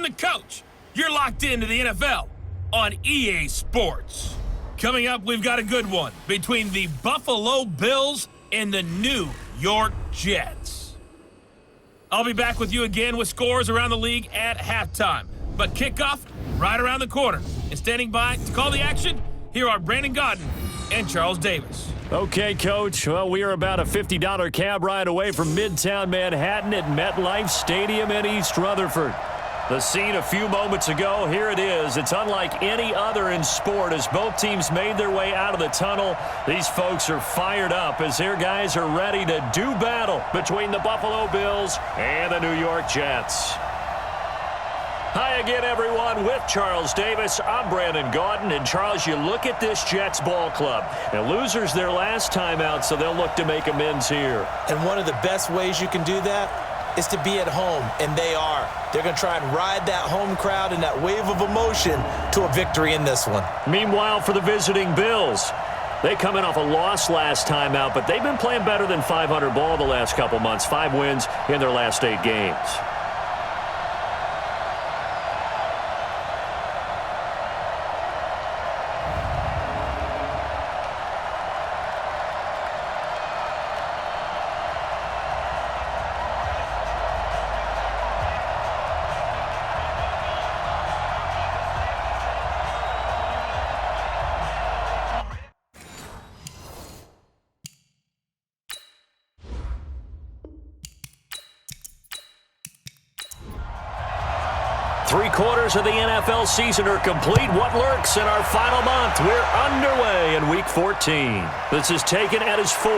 the coach. You're locked into the NFL on EA Sports. Coming up, we've got a good one between the Buffalo Bills and the New York Jets. I'll be back with you again with scores around the league at halftime. But kickoff right around the corner. And standing by to call the action, here are Brandon Gaudin and Charles Davis. Okay, Coach. Well, we are about a $50 cab ride away from Midtown Manhattan at MetLife Stadium in East Rutherford. The scene a few moments ago, here it is. It's unlike any other in sport as both teams made their way out of the tunnel. These folks are fired up as their guys are ready to do battle between the Buffalo Bills and the New York Jets. Hi again, everyone. With Charles Davis, I'm Brandon Gaudin. And, Charles, you look at this Jets ball club. And losers their last time out, so they'll look to make amends here. And one of the best ways you can do that is to be at home, and they are. They're going to try and ride that home crowd and that wave of emotion to a victory in this one. Meanwhile, for the visiting Bills, they come in off a loss last time out, but they've been playing better than 500 ball the last couple months. 5 wins in their last 8 games. Three-quarters of the NFL season are complete. What lurks in our final month? We're underway in Week 14. This is taken at his 4.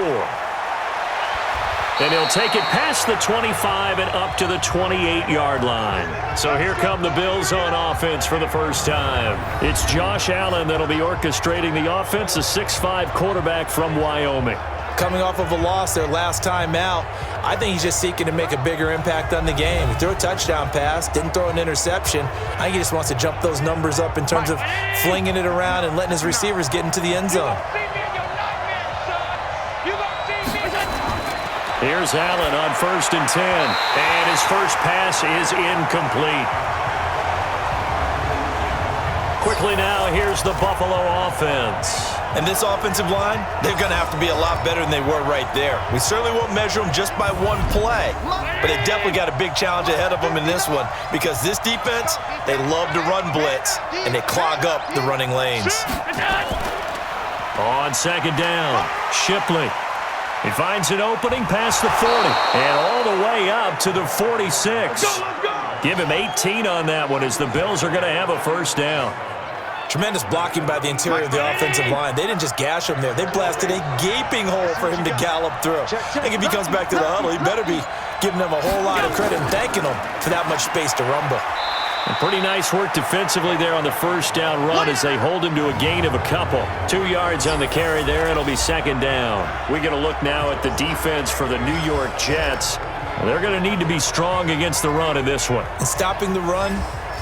And he'll take it past the 25 and up to the 28-yard line. So here come the Bills on offense for the first time. It's Josh Allen that'll be orchestrating the offense, a 6'5 quarterback from Wyoming. Coming off of a loss their last time out, I think he's just seeking to make a bigger impact on the game. He threw a touchdown pass, didn't throw an interception. I think he just wants to jump those numbers up in terms of flinging it around and letting his receivers get into the end zone. Here's Allen on 1st and 10, and his first pass is incomplete. Quickly now, here's the Buffalo offense. And this offensive line, they're going to have to be a lot better than they were right there. We certainly won't measure them just by one play, but they definitely got a big challenge ahead of them in this one because this defense, they love to run blitz, and they clog up the running lanes. On 2nd down, Shipley. He finds an opening past the 40 and all the way up to the 46. Give him 18 on that one as the Bills are going to have a first down. Tremendous blocking by the interior of the offensive line. They didn't just gash him there. They blasted a gaping hole for him to gallop through. I think if he comes back to the huddle, he better be giving them a whole lot of credit and thanking them for that much space to rumble. And pretty nice work defensively there on the first down run as they hold him to a gain of a couple. 2 yards on the carry there. It'll be 2nd down. We're going to look now at the defense for the New York Jets. They're going to need to be strong against the run in this one. And stopping the run,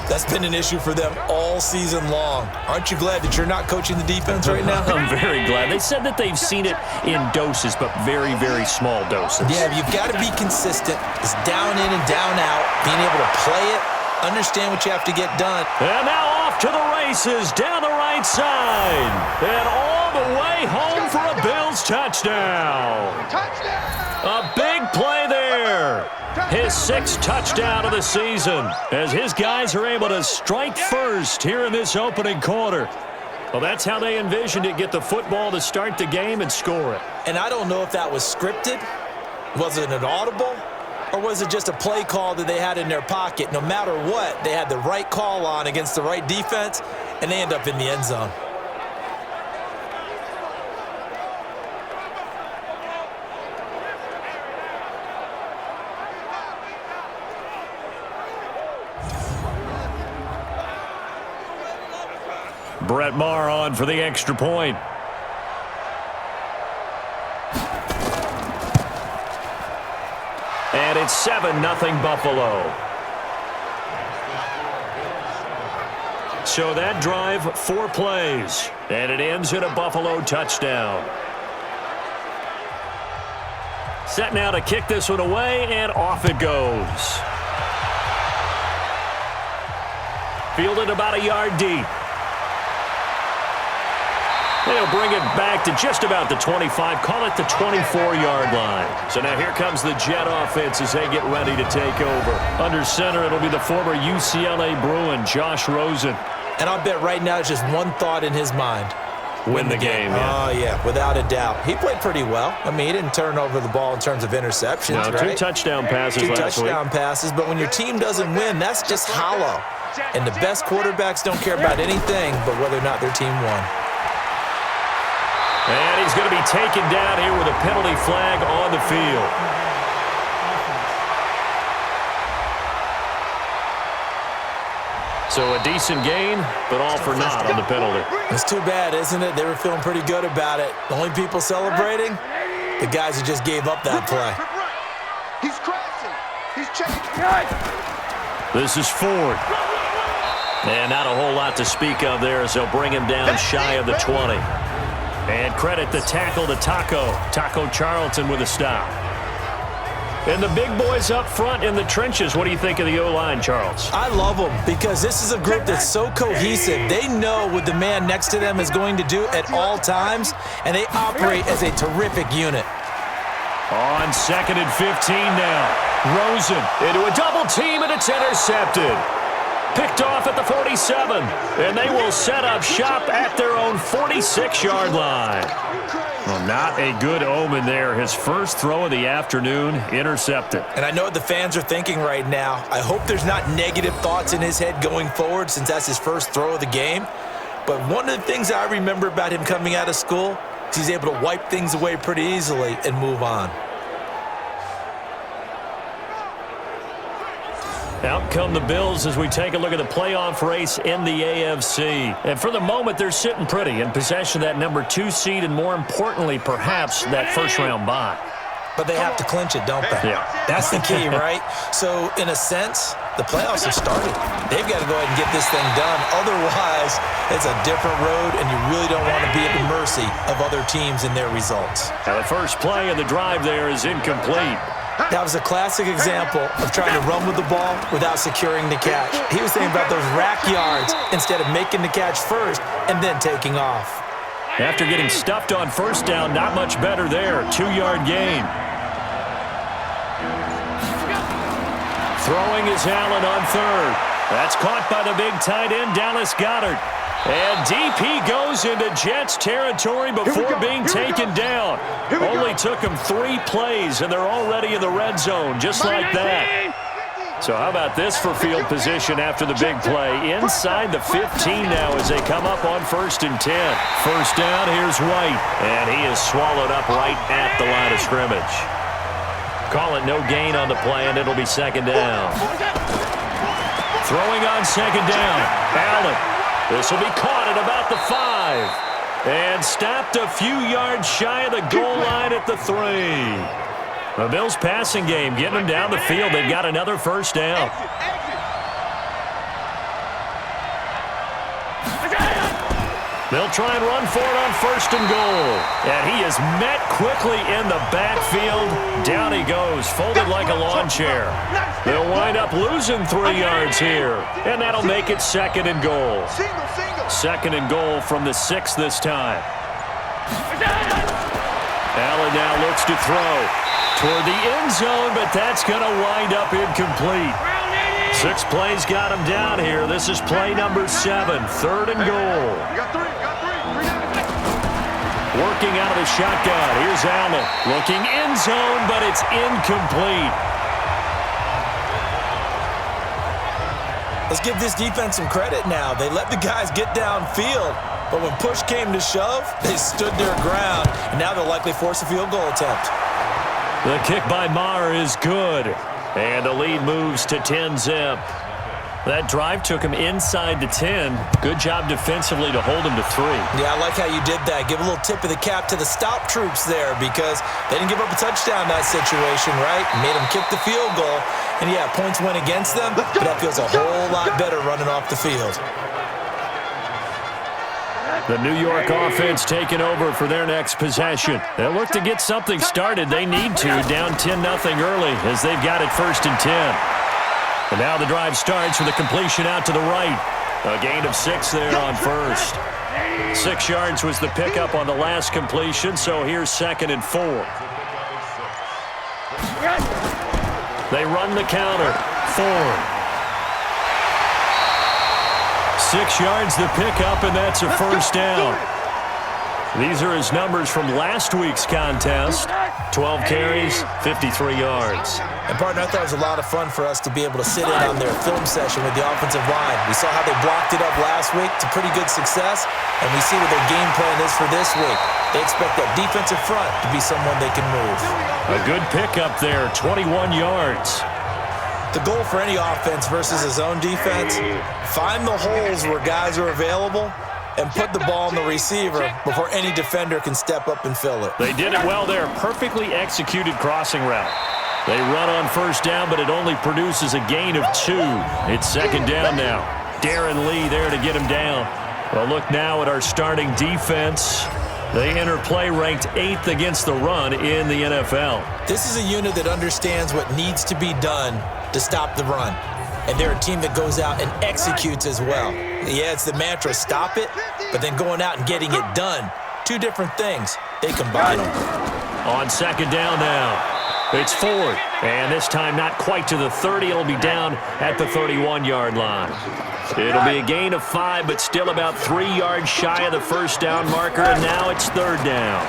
that's been an issue for them all season long. Aren't you glad that you're not coaching the defense right now? I'm very glad. They said that they've seen it in doses, but very, very small doses. Yeah, you've got to be consistent. It's down in and down out, being able to play it, understand what you have to get done. And now off to the races down the right side. And all the way home for a Bills touchdown. A big play there. His 6th touchdown of the season as his guys are able to strike first here in this opening quarter. Well, that's how they envisioned it, get the football to start the game and score it. And I don't know if that was scripted. Was it an audible? Or was it just a play call that they had in their pocket? No matter what, they had the right call on against the right defense, and they end up in the end zone. Brett Maher on for the extra point. And it's 7-0 Buffalo. So that drive, 4 plays. And it ends in a Buffalo touchdown. Set now to kick this one away, and off it goes. Fielded about a yard deep. They'll bring it back to just about the 25, call it the 24-yard line. So now here comes the Jet offense as they get ready to take over. Under center, it'll be the former UCLA Bruin, Josh Rosen. And I'll bet right now it's just one thought in his mind. Win the game, yeah. Oh, yeah, without a doubt. He played pretty well. I mean, he didn't turn over the ball in terms of interceptions, no, right? 2 touchdown passes last week. 2 touchdown passes, but when your team doesn't win, that's just hollow. And the best quarterbacks don't care about anything but whether or not their team won. And he's going to be taken down here with a penalty flag on the field. So a decent gain, but all for naught on the penalty. It's too bad, isn't it? They were feeling pretty good about it. The only people celebrating, the guys who just gave up that play. He's crashing. He's checking. This is Ford. And not a whole lot to speak of there as they'll bring him down shy of the 20. And credit the tackle to Taco Charlton with a stop. And the big boys up front in the trenches. What do you think of the O-line, Charles? I love them because this is a group that's so cohesive. They know what the man next to them is going to do at all times, and they operate as a terrific unit. On 2nd and 15 now. Rosen into a double team, and it's intercepted. Picked off at the 47, and they will set up shop at their own 46-yard line. Well, not a good omen there. His first throw of the afternoon, intercepted. And I know what the fans are thinking right now. I hope there's not negative thoughts in his head going forward since that's his first throw of the game. But one of the things I remember about him coming out of school is he's able to wipe things away pretty easily and move on. Out come the Bills as we take a look at the playoff race in the AFC. And for the moment, they're sitting pretty in possession of that number 2 seed and, more importantly, perhaps that first-round bye. But they have to clinch it, don't they? Yeah. That's the key, right? So, in a sense, the playoffs have started. They've got to go ahead and get this thing done. Otherwise, it's a different road, and you really don't want to be at the mercy of other teams and their results. Now, the first play of the drive there is incomplete. That was a classic example of trying to run with the ball without securing the catch. He was thinking about those rack yards instead of making the catch first and then taking off. After getting stuffed on first down, not much better there. 2-yard gain. Throwing is Allen on 3rd. That's caught by the big tight end, Dallas Goedert. And deep he goes into Jets territory before being taken down. Only took him 3 plays, and they're already in the red zone, just like that. So how about this for field position after the big play? Inside the 15 now as they come up on 1st and 10. First down, here's White. And he is swallowed up right at the line of scrimmage. Call it no gain on the play, and it'll be 2nd down. Throwing on 2nd down, Allen. This will be caught at about the 5. And stopped a few yards shy of the goal line at the 3. The Bills passing game getting them down the field. They've got another first down. They'll try and run for it on 1st and goal. And he is met quickly in the backfield. Down he goes, folded like a lawn chair. They'll wind up losing 3 yards here. And that'll make it 2nd and goal. 2nd and goal from the 6 this time. Allen now looks to throw toward the end zone, but that's going to wind up incomplete. 6 plays got him down here. This is play number 7, 3rd and goal. Working out of the shotgun. Here's Allen. Looking end zone, but it's incomplete. Let's give this defense some credit now. They let the guys get downfield, but when push came to shove, they stood their ground, and now they'll likely force a field goal attempt. The kick by Maher is good, and the lead moves to 10-zip. That drive took him inside the 10. Good job defensively to hold him to 3. Yeah, I like how you did that. Give a little tip of the cap to the stop troops there because they didn't give up a touchdown in that situation, right? Made them kick the field goal. And, yeah, points went against them, but that feels a whole lot better running off the field. The New York offense taking over for their next possession. They'll look to get something started. They need to, down 10-0 early as they've got it 1st and 10. And now the drive starts with a completion out to the right. A gain of 6 there on first. 6 yards was the pickup on the last completion, so here's 2nd and 4. They run the counter. Ford. 6 yards the pickup, and that's a first down. These are his numbers from last week's contest. 12 carries, 53 yards. And, partner, I thought it was a lot of fun for us to be able to sit in on their film session with the offensive line. We saw how they blocked it up last week to pretty good success, and we see what their game plan is for this week. They expect that defensive front to be someone they can move. A good pickup there, 21 yards. The goal for any offense versus his own defense, find the holes where guys are available and put the ball on the receiver before any defender can step up and fill it. They did it well there. Perfectly executed crossing route. They run on first down, but it only produces a gain of 2. It's 2nd down now. Darren Lee there to get him down. Well, look now at our starting defense. They enter play ranked 8th against the run in the NFL. This is a unit that understands what needs to be done to stop the run. And they're a team that goes out and executes as well. Yeah, it's the mantra, stop it, but then going out and getting it done. 2 different things. They combine them. On 2nd down now. It's Ford, and this time not quite to the 30. It'll be down at the 31-yard line. It'll be a gain of 5, but still about 3 yards shy of the first down marker, and now it's 3rd down.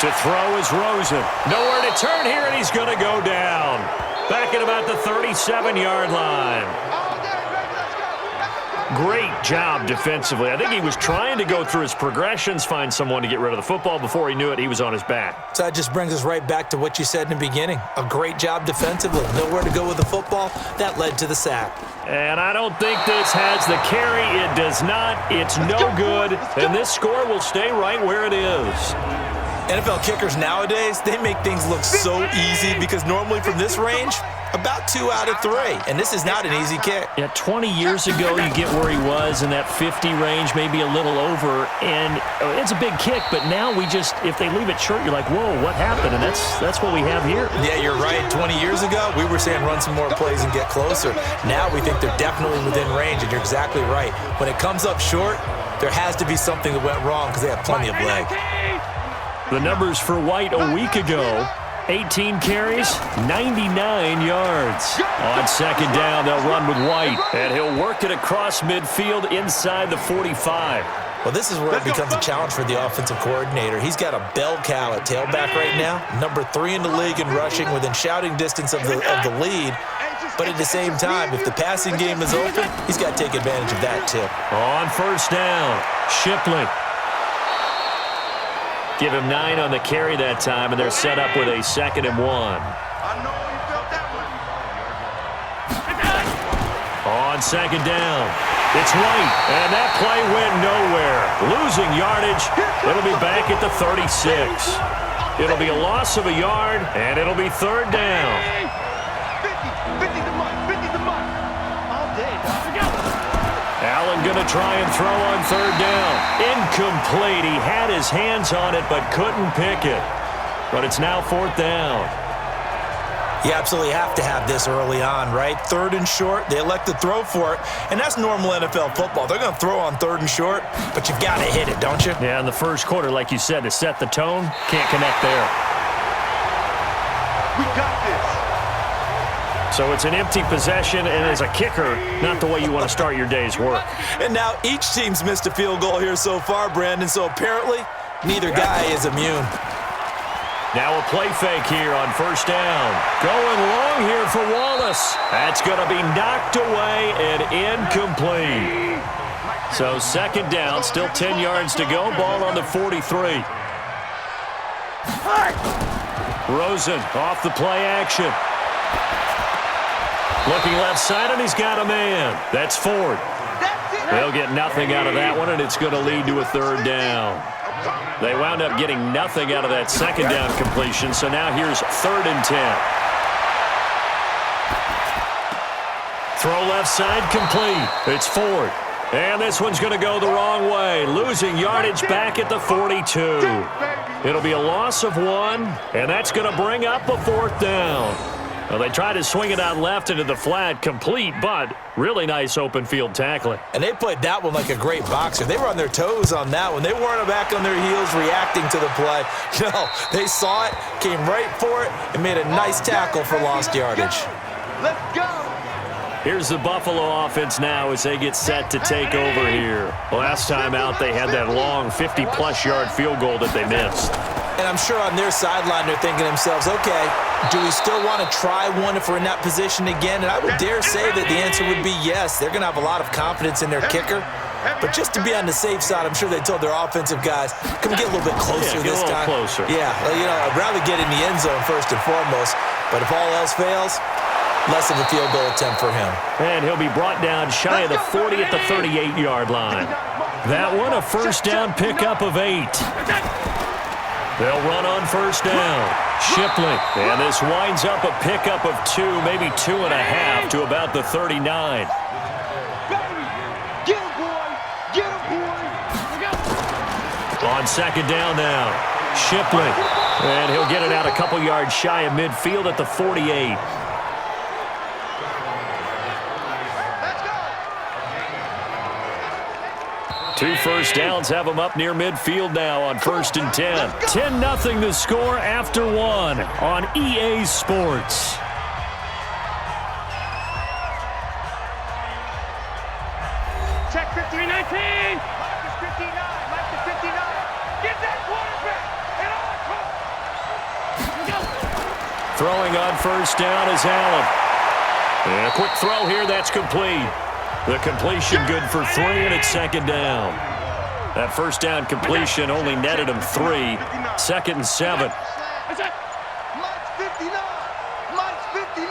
To throw is Rosen. Nowhere to turn here, and he's going to go down. Back at about the 37-yard line. Great job defensively. I think he was trying to go through his progressions, find someone to get rid of the football. Before he knew it, he was on his back. So that just brings us right back to what you said in the beginning. A great job defensively. Nowhere to go with the football. That led to the sack. And I don't think this has the carry. It does not. It's no good. And this score will stay right where it is. NFL kickers nowadays, they make things look so easy because normally from this range, about 2 out of 3. And this is not an easy kick. Yeah, 20 years ago, you get where he was in that 50 range, maybe a little over. And it's a big kick, but now we just, if they leave it short, you're like, whoa, what happened? And that's what we have here. Yeah, you're right. 20 years ago, we were saying run some more plays and get closer. Now we think they're definitely within range, and you're exactly right. When it comes up short, there has to be something that went wrong because they have plenty of leg. The numbers for White a week ago, 18 carries, 99 yards. On 2nd down, they'll run with White, and he'll work it across midfield inside the 45. Well, this is where it becomes a challenge for the offensive coordinator. He's got a bell cow at tailback right now, number 3 in the league in rushing, within shouting distance of the lead. But at the same time, if the passing game is open, he's got to take advantage of that too. On first down, Shipley. Give him 9 on the carry that time, and they're set up with a 2nd and 1. On 2nd down, it's White, and that play went nowhere. Losing yardage, it'll be back at the 36. It'll be a loss of a yard, and it'll be 3rd down. Allen going to try and throw on 3rd down. Incomplete. He had his hands on it but couldn't pick it. But it's now 4th down. You absolutely have to have this early on, right? 3rd and short, they elect to throw for it, and that's normal NFL football. They're going to throw on 3rd and short, but you've got to hit it, don't you? Yeah, in the first quarter, like you said, to set the tone, can't connect there. We got this. So it's an empty possession, and as a kicker, not the way you want to start your day's work. And now each team's missed a field goal here so far, Brandon, so apparently neither guy is immune. Now a play fake here on first down. Going long here for Wallace. That's going to be knocked away and incomplete. So 2nd down, still 10 yards to go. Ball on the 43. Rosen off the play action. Looking left side, and he's got a man. That's Ford. They'll get nothing out of that one, and it's going to lead to a 3rd down. They wound up getting nothing out of that 2nd down completion, so now here's 3rd and 10. Throw left side complete. It's Ford. And this one's going to go the wrong way. Losing yardage back at the 42. It'll be a loss of 1, and that's going to bring up a 4th down. Well, they tried to swing it out left into the flat, complete, but really nice open field tackling. And they played that one like a great boxer. They were on their toes on that one. They weren't back on their heels reacting to the play. No, they saw it, came right for it, and made a nice tackle for lost yardage. Let's go. Here's the Buffalo offense now as they get set to take over here. Last time out, they had that long 50-plus yard field goal that they missed. And I'm sure on their sideline they're thinking to themselves, okay, do we still want to try one if we're in that position again? And I would dare say that the answer would be yes. They're going to have a lot of confidence in their kicker. But just to be on the safe side, I'm sure they told their offensive guys, come get a little bit closer this time. Closer. Yeah, I'd rather get in the end zone first and foremost. But if all else fails, less of a field goal attempt for him. And he'll be brought down shy of the 40 at the 38-yard line. That one, a first down pickup of 8. They'll run on first down. Shipley. And this winds up a pickup of 2, maybe 2.5 to about the 39. Get him, boy. Get him, boy. On second down now, Shipley. And he'll get it out a couple yards shy of midfield at the 48. Two first downs have them up near midfield now on 1st and 10. 10-0 the score after 1 on EA Sports. Check 53-19. Mike is 59. Mike is 59. Get that quarterback. And on. Throwing on first down is Allen. And a quick throw here, that's complete. The completion good for 3, and it's second down. That first down completion only netted him 3. 2nd and 7. Mike's 59. Mike's 59.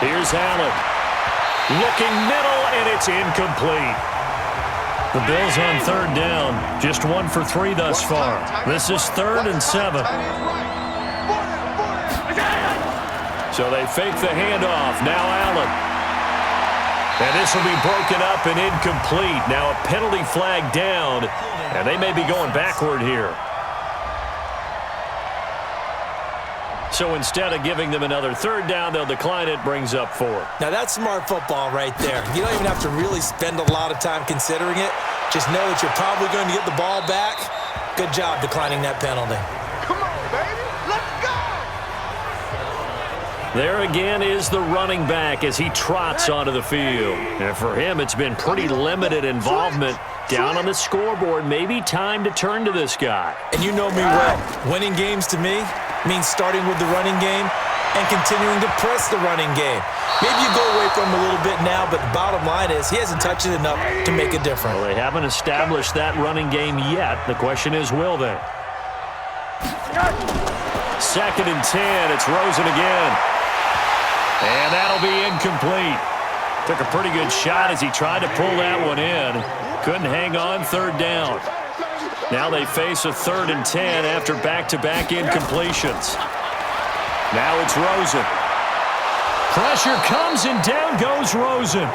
Here's Allen. Looking middle, and it's incomplete. The Bills on third down. Just 1 for 3 thus far. This is 3rd and 7. So they fake the handoff. Now Allen. And this will be broken up and incomplete. Now a penalty flag down, and they may be going backward here. So instead of giving them another third down, they'll decline it, brings up 4. Now that's smart football right there. You don't even have to really spend a lot of time considering it. Just know that you're probably going to get the ball back. Good job declining that penalty. Come on, baby. Let's go. There again is the running back as he trots onto the field. And for him, it's been pretty limited involvement. Down on the scoreboard, maybe time to turn to this guy. And you know me well. Winning games to me means starting with the running game and continuing to press the running game. Maybe you go away from him a little bit now, but the bottom line is he hasn't touched it enough to make a difference. Well, they haven't established that running game yet. The question is, will they? 2nd and 10. It's Rosen again. And that'll be incomplete. Took a pretty good shot as he tried to pull that one in. Couldn't hang on, third down. Now they face a 3rd and 10 after back-to-back incompletions. Now it's Rosen. Pressure comes and down goes Rosen.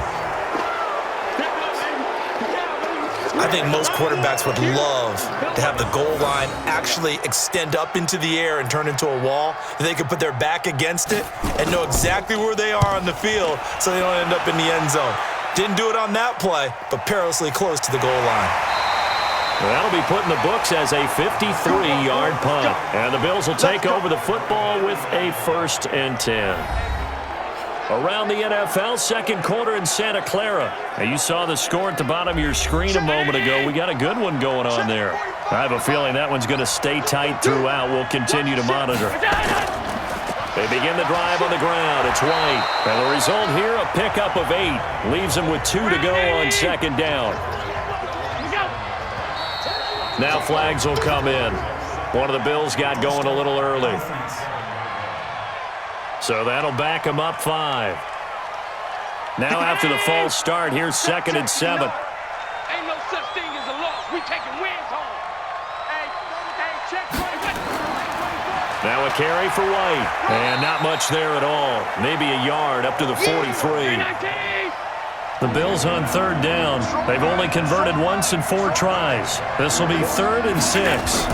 I think most quarterbacks would love to have the goal line actually extend up into the air and turn into a wall. They could put their back against it and know exactly where they are on the field so they don't end up in the end zone. Didn't do it on that play, but perilously close to the goal line. That'll be put in the books as a 53-yard punt. And the Bills will take over the football with a 1st and 10. Around the NFL, second quarter in Santa Clara. Now, you saw the score at the bottom of your screen a moment ago. We got a good one going on there. I have a feeling that one's going to stay tight throughout. We'll continue to monitor. They begin the drive on the ground. It's White. And the result here, a pickup of 8. Leaves them with 2 to go on second down. Now flags will come in. One of the Bills got going a little early. So that'll back them up 5. Now after the false start, here's 2nd and 7. Ain't no such thing as a loss. We taking wins home. Hey, check 20. Now a carry for White. And not much there at all. Maybe a yard up to the 43. The Bills on third down. They've only converted once in 4 tries. This will be 3rd and 6.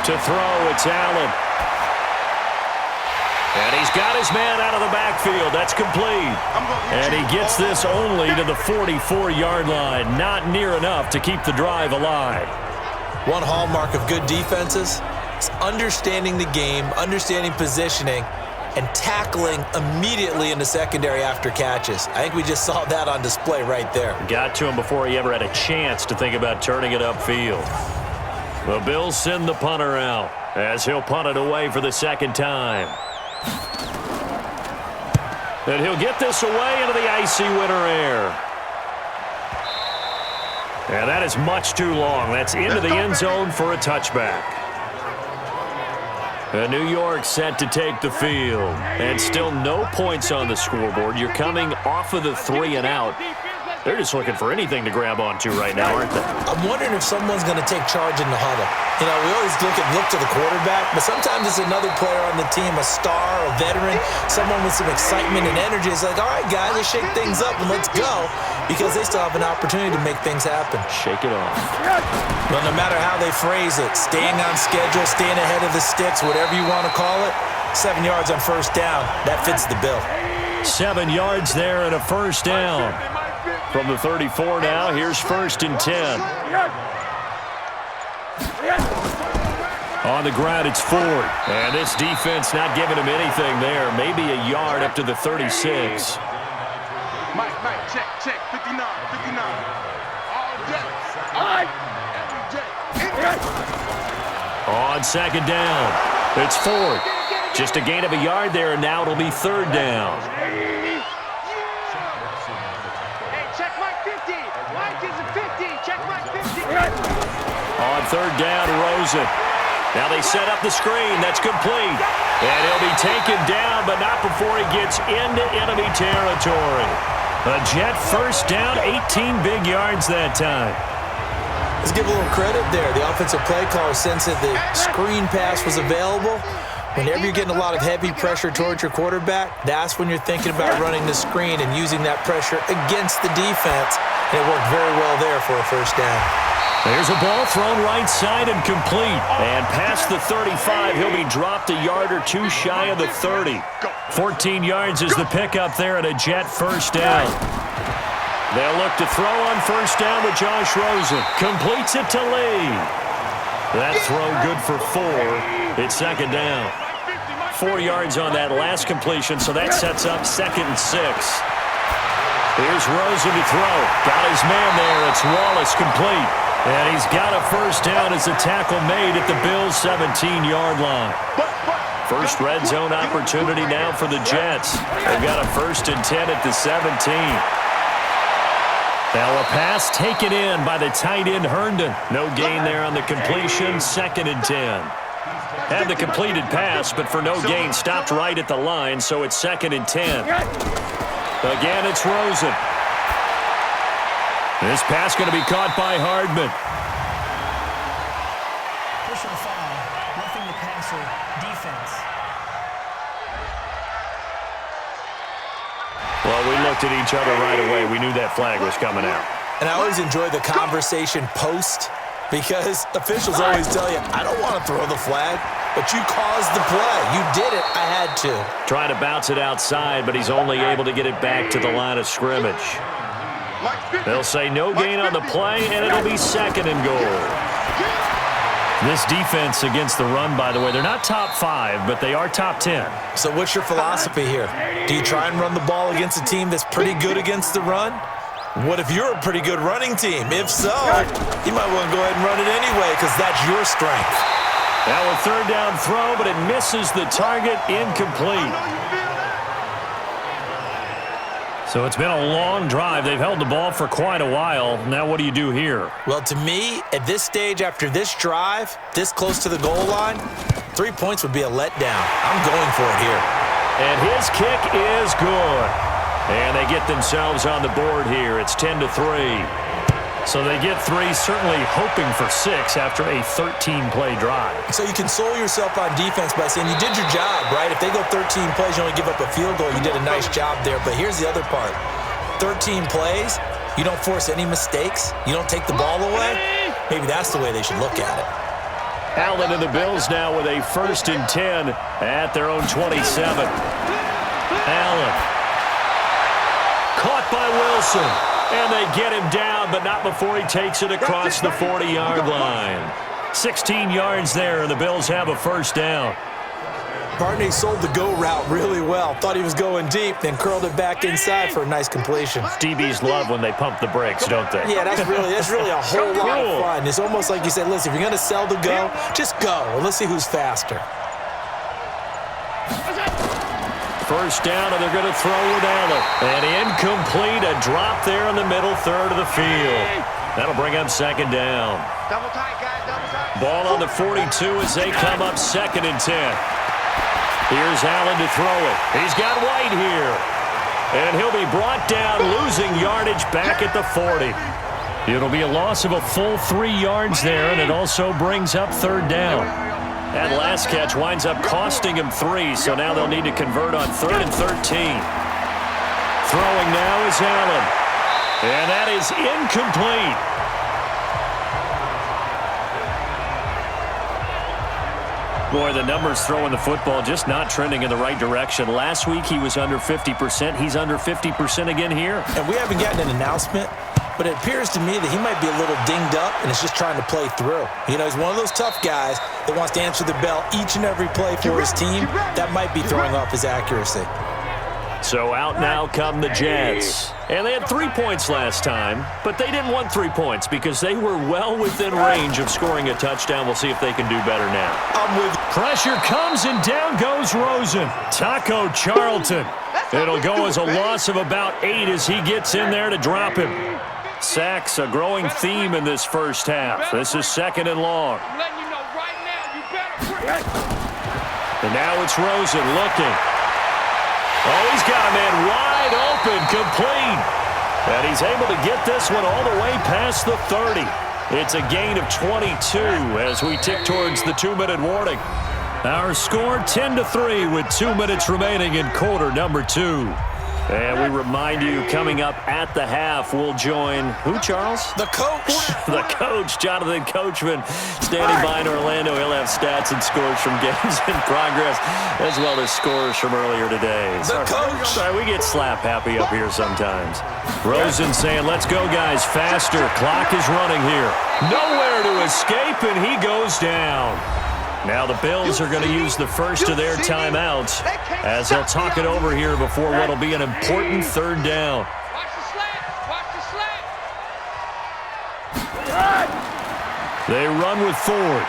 To throw, it's Allen. And he's got his man out of the backfield. That's complete. And he gets this only to the 44-yard line. Not near enough to keep the drive alive. One hallmark of good defenses is understanding the game, understanding positioning, and tackling immediately in the secondary after catches. I think we just saw that on display right there. Got to him before he ever had a chance to think about turning it upfield. The Bills send the punter out as he'll punt it away for the second time. And he'll get this away into the icy winter air. And that is much too long. That's into the end zone for a touchback. And New York set to take the field. And still no points on the scoreboard. You're coming off of the 3 and out. They're just looking for anything to grab onto right now, aren't they? I'm wondering if someone's going to take charge in the huddle. You know, we always look to the quarterback, but sometimes it's another player on the team, a star, a veteran, someone with some excitement and energy. It's like, all right, guys, let's shake things up and let's go, because they still have an opportunity to make things happen. Shake it off. Well, no matter how they phrase it, staying on schedule, staying ahead of the sticks, whatever you want to call it, 7 yards on first down, that fits the bill. 7 yards there and a first down. From the 34 now, here's 1st and 10. On the ground, it's Ford. And this defense not giving him anything there. Maybe a yard up to the 36. Mike, check, 59. All day. Every day. On second down, it's Ford. Just a gain of a yard there, and now it'll be 3rd down. On 3rd down, Rosen. Now they set up the screen. That's complete. And he'll be taken down, but not before he gets into enemy territory. A Jet first down, 18 big yards that time. Let's give a little credit there. The offensive play caller sensed that the screen pass was available. Whenever you're getting a lot of heavy pressure towards your quarterback, that's when you're thinking about running the screen and using that pressure against the defense. And it worked very well there for a first down. There's a ball thrown right side and complete. And past the 35, he'll be dropped a yard or two shy of the 30. 14 yards is the pickup there at a Jet first down. They'll look to throw on first down with Josh Rosen. Completes it to Lee. That throw good for 4. It's 2nd down. 4 yards on that last completion, so that sets up 2nd and 6. Here's Rosen to throw. Got his man there. It's Wallace complete. And he's got a first down as a tackle made at the Bills' 17-yard line. First red zone opportunity now for the Jets. They've got a 1st and 10 at the 17. Now a pass taken in by the tight end Herndon. No gain there on the completion. 2nd and 10. Had the completed pass, but for no gain, stopped right at the line, so it's 2nd and 10. Again, it's Rosen. This pass going to be caught by Hardman. Personal foul, roughing the passer, defense. Well, we looked at each other right away. We knew that flag was coming out. And I always enjoy the conversation post, because officials always tell you, I don't want to throw the flag, but you caused the play. You did it. I had to. Trying to bounce it outside, but he's only able to get it back to the line of scrimmage. They'll say no gain on the play, and it'll be 2nd and goal. This defense against the run, by the way, they're not top 5, but they are top 10. So what's your philosophy here? Do you try and run the ball against a team that's pretty good against the run? What if you're a pretty good running team? If so, you might want to go ahead and run it anyway, because that's your strength. Now a 3rd down throw, but it misses the target, incomplete. So it's been a long drive. They've held the ball for quite a while. Now what do you do here? Well, to me, at this stage, after this drive, this close to the goal line, 3 points would be a letdown. I'm going for it here. And his kick is good. And they get themselves on the board here. It's 10-3. So they get 3, certainly hoping for 6 after a 13-play drive. So you console yourself on defense by saying you did your job, right? If they go 13 plays, you only give up a field goal, you did a nice job there. But here's the other part. 13 plays, you don't force any mistakes, you don't take the ball away. Maybe that's the way they should look at it. Allen and the Bills now with a 1st and 10 at their own 27. Allen. Caught by Wilson. And they get him down, but not before he takes it across the 40-yard line. 16 yards there, and the Bills have a 1st down. Barney sold the go route really well. Thought he was going deep, then curled it back inside for a nice completion. DBs love when they pump the brakes, don't they? Yeah, that's really a whole lot of fun. It's almost like you said, listen, if you're going to sell the go, just go, and let's see who's faster. 1st down, and they're going to throw with Allen. And incomplete, a drop there in the middle third of the field. That'll bring up 2nd down. Double tight, guys, double tight. Ball on the 42 as they come up 2nd and 10. Here's Allen to throw it. He's got White here. And he'll be brought down, losing yardage back at the 40. It'll be a loss of a full 3 yards there, and it also brings up 3rd down. That last catch winds up costing him 3, so now they'll need to convert on 3rd and 13. Throwing now is Allen. And that is incomplete. Boy, the numbers throwing the football just not trending in the right direction. Last week he was under 50%. He's under 50% again here. And we haven't gotten an announcement, but it appears to me that he might be a little dinged up and is just trying to play through. You know, he's one of those tough guys that wants to answer the bell each and every play for his team. That might be throwing off his accuracy. So out now come the Jets. And they had 3 points last time, but they didn't want 3 points because they were well within range of scoring a touchdown. We'll see if they can do better now. I'm with you. Pressure comes and down goes Rosen. Taco Charlton. It'll go as a loss of about 8 as he gets in there to drop him. Sacks, a growing theme in this 1st half. This is 2nd and long. I'm letting you know right now, you better. And now it's Rosen looking. Oh, he's got a man wide open, complete. And he's able to get this one all the way past the 30. It's a gain of 22 as we tick towards the 2-minute warning. Our score 10-3 with 2 minutes remaining in quarter number 2. And we remind you, coming up at the half, we'll join who, Charles? The coach. The coach, Jonathan Coachman, standing by in Orlando. He'll have stats and scores from games in progress, as well as scores from earlier today. The coach. Sorry, we get slap happy up here sometimes. Rosen saying, let's go, guys, faster. Clock is running here. Nowhere to escape, and he goes down. Now the Bills are going to use the first of their timeouts as they'll talk it over here before what will be an important 3rd down. Watch the slant. Watch the slant. They run with Ford.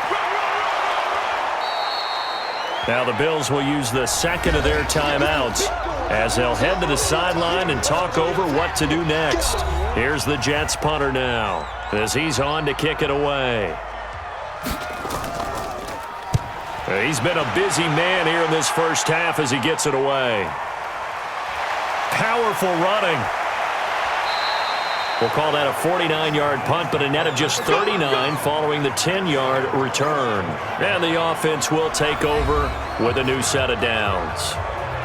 Now the Bills will use the 2nd of their timeouts as they'll head to the sideline and talk over what to do next. Here's the Jets punter now as he's on to kick it away. He's been a busy man here in this 1st half as he gets it away. Powerful running. We'll call that a 49-yard punt, but a net of just 39 following the 10-yard return. And the offense will take over with a new set of downs.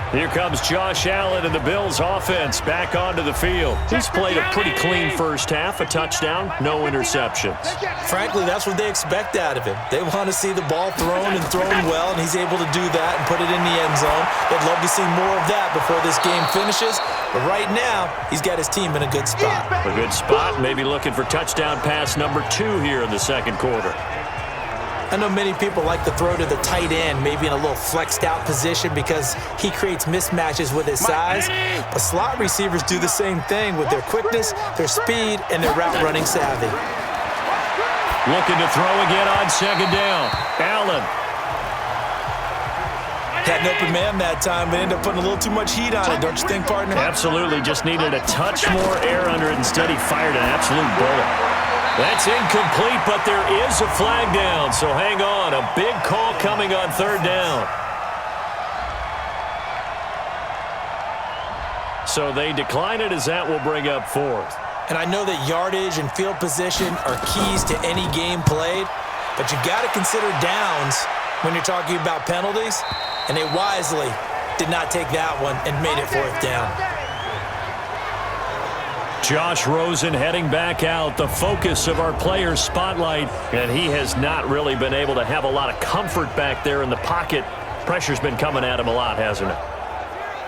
Here comes Josh Allen and the Bills offense back onto the field. He's played a pretty clean 1st half, a touchdown, no interceptions. Frankly, that's what they expect out of him. They want to see the ball thrown and thrown well, and he's able to do that and put it in the end zone. They'd love to see more of that before this game finishes. But right now, he's got his team in a good spot. A good spot, maybe looking for touchdown pass number 2 here in the 2nd quarter. I know many people like to throw to the tight end, maybe in a little flexed out position because he creates mismatches with his size. But slot receivers do the same thing with their quickness, their speed, and their route running savvy. Looking to throw again on 2nd down. Allen. Had an open man that time, but ended up putting a little too much heat on it, don't you think, partner? Absolutely. Just needed a touch more air under it. Instead, he fired an absolute bullet. That's incomplete, but there is a flag down, so hang on. A big call coming on 3rd down. So they decline it as that will bring up 4th. And I know that yardage and field position are keys to any game played, but you got to consider downs when you're talking about penalties, and they wisely did not take that one and made it 4th down. Josh Rosen heading back out, the focus of our player spotlight, and he has not really been able to have a lot of comfort back there in the pocket. Pressure's been coming at him a lot, hasn't it?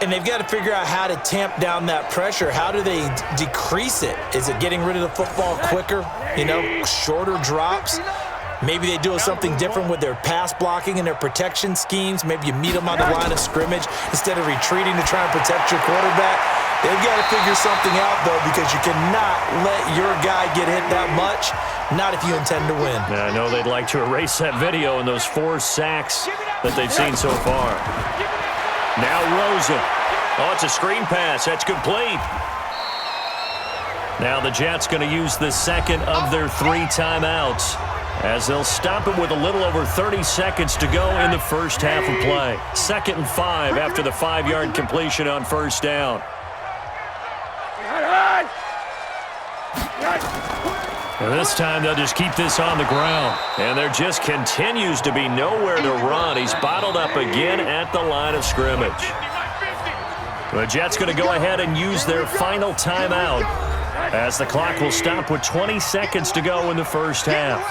And they've got to figure out how to tamp down that pressure. How do they decrease it? Is it getting rid of the football quicker? Shorter drops? Maybe they do something different with their pass blocking and their protection schemes. Maybe you meet them on the line of scrimmage instead of retreating to try and protect your quarterback. They've got to figure something out, though, because you cannot let your guy get hit that much, not if you intend to win. Yeah, I know they'd like to erase that video and those 4 sacks that they've seen so far. Now Rosen. Oh, it's a screen pass. That's complete. Now the Jets going to use the second of their 3 timeouts, as they'll stop it with a little over 30 seconds to go in the first half of play. 2nd and 5 after the 5-yard completion on first down. And this time they'll just keep this on the ground. And there just continues to be nowhere to run. He's bottled up again at the line of scrimmage. The Jets going to go ahead and use their final timeout, as the clock will stop with 20 seconds to go in the first half.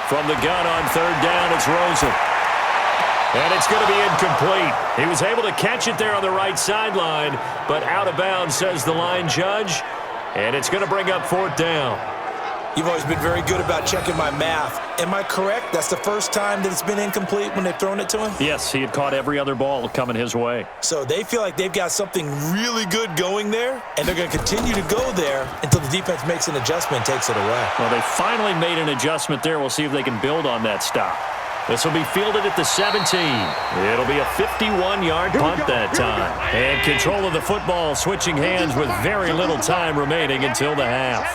From the gun on 3rd down, it's Rosen. And it's going to be incomplete. He was able to catch it there on the right sideline, but out of bounds, says the line judge. And it's going to bring up 4th down. You've always been very good about checking my math. Am I correct? That's the first time that it's been incomplete when they've thrown it to him? Yes, he had caught every other ball coming his way. So they feel like they've got something really good going there, and they're going to continue to go there until the defense makes an adjustment and takes it away. Well, they finally made an adjustment there. We'll see if they can build on that stop. This will be fielded at the 17. It'll be a 51-yard punt that time. And control of the football switching hands with very little time remaining until the half.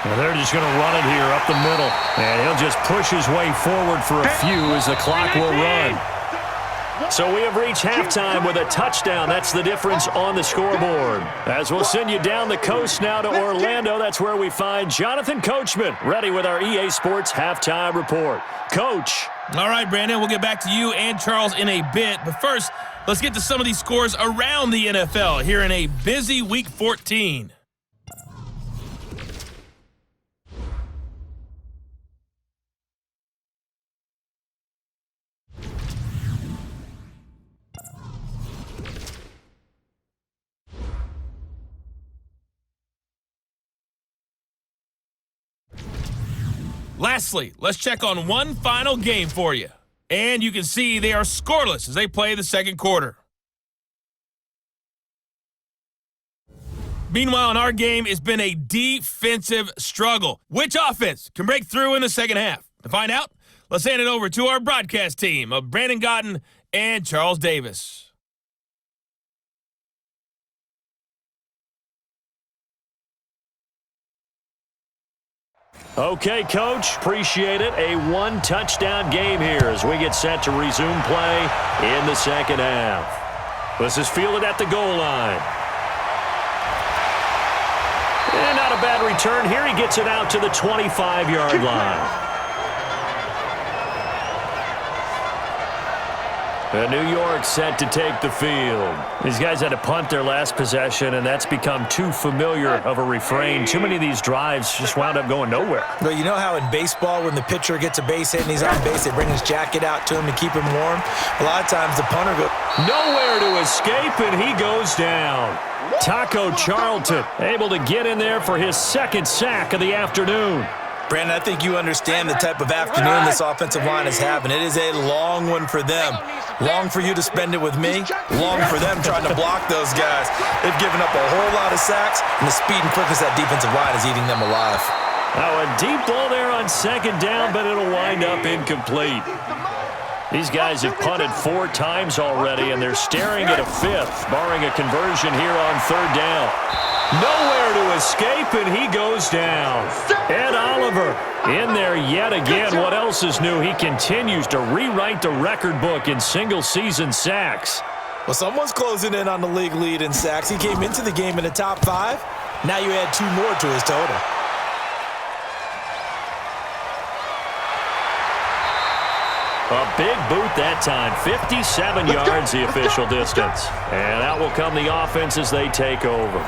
And they're just going to run it here up the middle. And he'll just push his way forward for a few as the clock will run. So we have reached halftime with a touchdown. That's the difference on the scoreboard. As we'll send you down the coast now to Orlando, that's where we find Jonathan Coachman, ready with our EA Sports Halftime Report. Coach. All right, Brandon, we'll get back to you and Charles in a bit. But first, let's get to some of these scores around the NFL here in a busy Week 14. Lastly, let's check on one final game for you. And you can see they are scoreless as they play the second quarter. Meanwhile, in our game, it's been a defensive struggle. Which offense can break through in the second half? To find out, let's hand it over to our broadcast team of Brandon Gaudin and Charles Davis. Okay, Coach, appreciate it. A 1-touchdown game here as we get set to resume play in the second half. This is fielded at the goal line. And not a bad return here. He gets it out to the 25-yard line. And New York set to take the field. These guys had to punt their last possession, and that's become too familiar of a refrain. Too many of these drives just wound up going nowhere. Well, you know how in baseball, when the pitcher gets a base hit and he's on base, they bring his jacket out to him to keep him warm? A lot of times the punter goes nowhere to escape, and he goes down. Taco Charlton able to get in there for his second sack of the afternoon. Brandon, I think you understand the type of afternoon this offensive line is having. It is a long one for them. Long for you to spend it with me. Long for them trying to block those guys. They've given up a whole lot of sacks, and the speed and quickness of that defensive line is eating them alive. Now a deep ball there on second down, but it'll wind up incomplete. These guys have punted 4 times already, and they're staring at a 5th, barring a conversion here on third down. Nowhere to escape, and he goes down. Ed Oliver in there yet again. What else is new? He continues to rewrite the record book in single-season sacks. Well, someone's closing in on the league lead in sacks. He came into the game in the top 5. Now you add 2 more to his total. A big boot that time. 57 yards the official distance. And out will come the offense as they take over.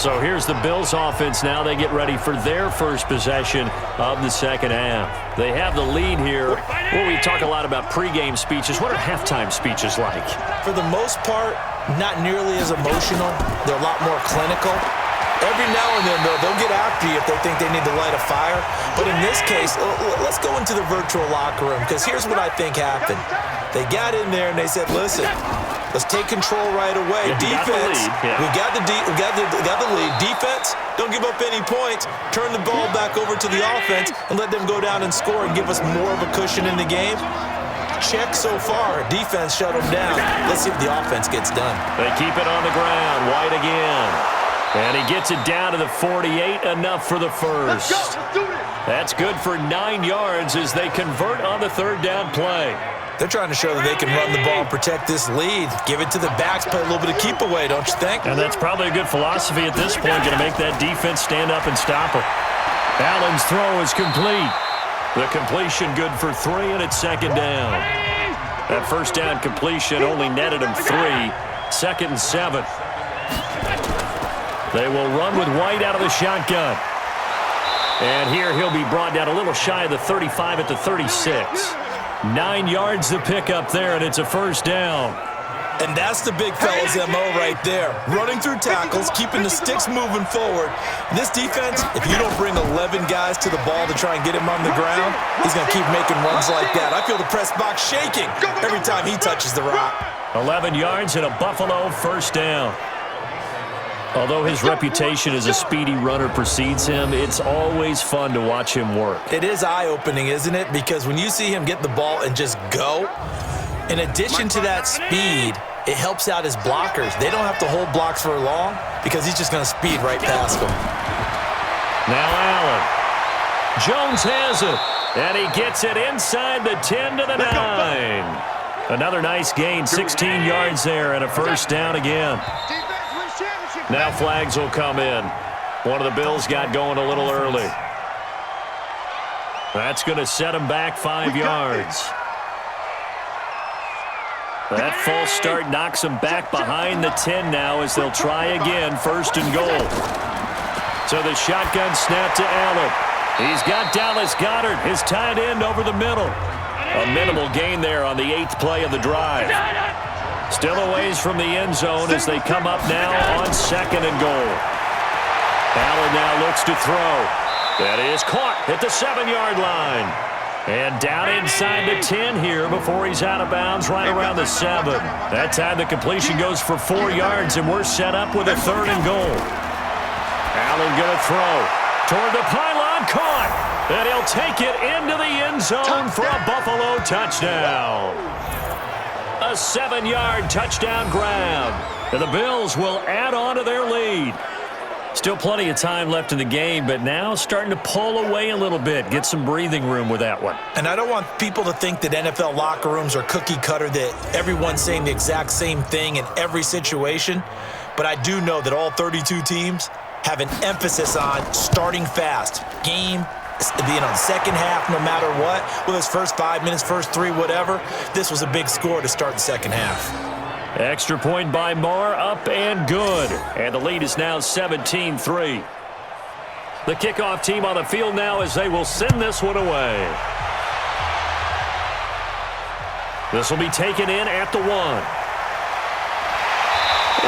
So here's the Bills offense now. They get ready for their first possession of the second half. They have the lead here. Well, we talk a lot about pregame speeches. What are halftime speeches like? For the most part, not nearly as emotional. They're a lot more clinical. Every now and then, though, they'll get after you if they think they need to light a fire. But in this case, let's go into the virtual locker room, because here's what I think happened. They got in there and they said, listen, let's take control right away. Defense, we got the lead. Defense, don't give up any points. Turn the ball back over to the offense and let them go down and score and give us more of a cushion in the game. Check so far. Defense shut them down. Let's see if the offense gets done. They keep it on the ground. White again. And he gets it down to the 48, enough for the first. Let's do this. That's good for 9 yards as they convert on the third down play. They're trying to show that they can run the ball and protect this lead. Give it to the backs, play a little bit of keep away, don't you think? And that's probably a good philosophy at this point, going to make that defense stand up and stop it. Allen's throw is complete. The completion good for 3, and it's second down. That first down completion only netted him 3. 2nd and 7. They will run with White out of the shotgun. And here he'll be brought down a little shy of the 35 at the 36. 9 yards to pick up there, and it's a first down. And that's the big fella's MO right there. Running through tackles, keeping the sticks moving forward. This defense, if you don't bring 11 guys to the ball to try and get him on the ground, he's going to keep making runs like that. I feel the press box shaking every time he touches the rock. 11 yards and a Buffalo first down. Although his reputation as a speedy runner precedes him, it's always fun to watch him work. It is eye-opening, isn't it? Because when you see him get the ball and just go, in addition to that speed, it helps out his blockers. They don't have to hold blocks for long because he's just going to speed right past them. Now Allen. Jones has it, and he gets it inside the 10 to the 9. Another nice gain, 16 yards there, and a first down again. Now flags will come in. One of the Bills got going a little early. That's going to set him back 5 yards. That false start knocks him back behind the 10 now as they'll try again, 1st and goal. So the shotgun snap to Allen. He's got Dallas Goedert, his tight end, over the middle. A minimal gain there on the 8th play of the drive. Still a ways from the end zone as they come up now on 2nd and goal. Allen now looks to throw. That is caught at the 7-yard line. And down inside the 10 here before he's out of bounds right around the 7. That time the completion goes for 4 yards, and we're set up with a 3rd and goal. Allen going to throw toward the pylon, caught. And he'll take it into the end zone for a Buffalo touchdown. A 7-yard touchdown grab. And the Bills will add on to their lead. Still plenty of time left in the game, but now starting to pull away a little bit. Get some breathing room with that one. And I don't want people to think that NFL locker rooms are cookie cutter, that everyone's saying the exact same thing in every situation. But I do know that all 32 teams have an emphasis on starting fast. Game being on second half no matter what, whether it's first 5 minutes, first 3, whatever. This was a big score to start the second half. Extra point by Marr, up and good. And the lead is now 17-3. The kickoff team on the field now as they will send this one away. This will be taken in at the 1.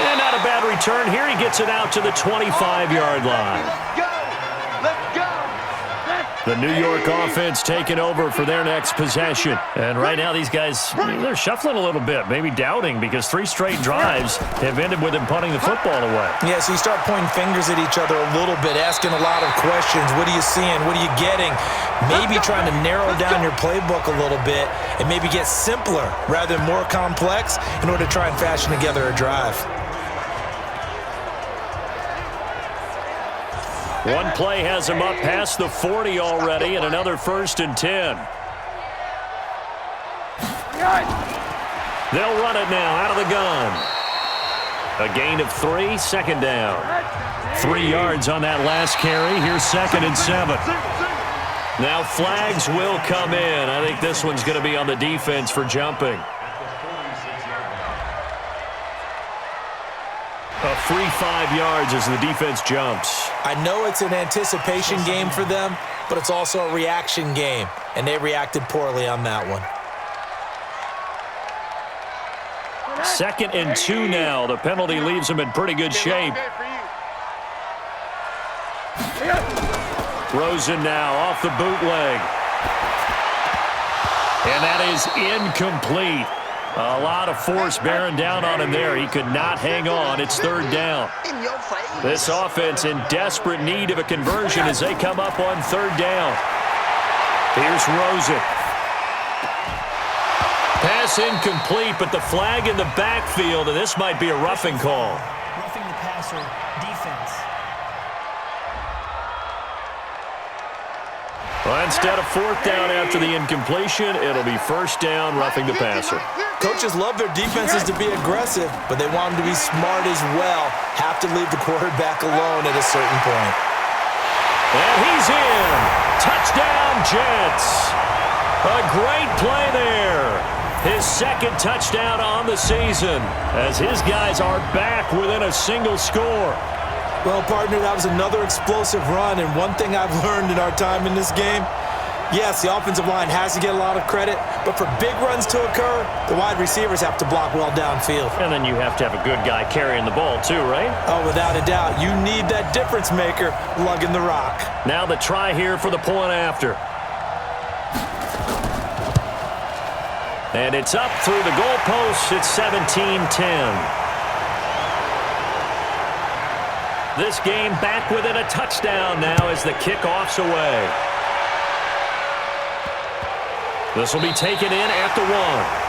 And not a bad return here. He gets it out to the 25-yard line. Let's go. Let's go. The New York offense taking over for their next possession. And right now these guys, they're shuffling a little bit, maybe doubting, because 3 straight drives have ended with them punting the football away. Yeah, so you start pointing fingers at each other a little bit, asking a lot of questions. What are you seeing? What are you getting? Maybe trying to narrow down your playbook a little bit and maybe get simpler rather than more complex in order to try and fashion together a drive. One play has him up past the 40 already, and another 1st and 10. They'll run it now out of the gun. A gain of 3, 2nd down. 3 yards on that last carry. Here's 2nd and 7. Now flags will come in. I think this one's going to be on the defense for jumping. A free 5 yards as the defense jumps. I know it's an anticipation game for them, but it's also a reaction game, and they reacted poorly on that one. 2nd and 2 now. The penalty leaves them in pretty good shape. Rosen now off the bootleg. And that is incomplete. A lot of force bearing down on him there. He could not hang on. It's 3rd down. This offense in desperate need of a conversion as they come up on 3rd down. Here's Rosen. Pass incomplete, but the flag in the backfield, and this might be a roughing call. Roughing the passer, defense. Well, instead of 4th down after the incompletion, it'll be 1st down, roughing the passer. Coaches love their defenses to be aggressive, but they want them to be smart as well. Have to leave the quarterback alone at a certain point. And he's in. Touchdown, Jets. A great play there. His 2nd touchdown on the season as his guys are back within a single score. Well, partner, that was another explosive run, and one thing I've learned in our time in this game, yes, the offensive line has to get a lot of credit, but for big runs to occur, the wide receivers have to block well downfield. And then you have to have a good guy carrying the ball too, right? Oh, without a doubt. You need that difference maker lugging the rock. Now the try here for the point after. And it's up through the goalposts. It's 17-10. This game back within a touchdown now as the kickoff's away. This will be taken in at the 1.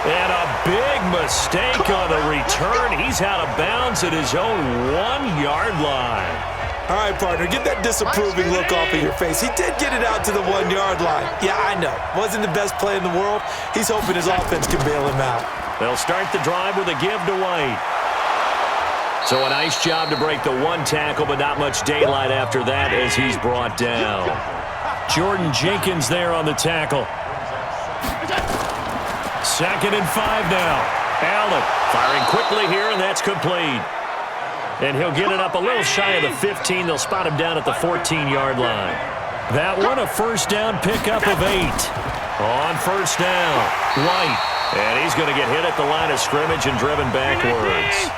And a big mistake on the return. He's out of bounds at his own 1-yard line. All right, partner, get that disapproving look off of your face. He did get it out to the 1-yard line. Yeah, I know. Wasn't the best play in the world. He's hoping his offense can bail him out. They'll start the drive with a give to White. So a nice job to break the 1 tackle, but not much daylight after that as he's brought down. Jordan Jenkins there on the tackle. 2nd and 5 now. Allen firing quickly here, and that's complete. And he'll get it up a little shy of the 15. They'll spot him down at the 14-yard line. That one, a 1st down pickup of 8. On 1st down, White. And he's going to get hit at the line of scrimmage and driven backwards.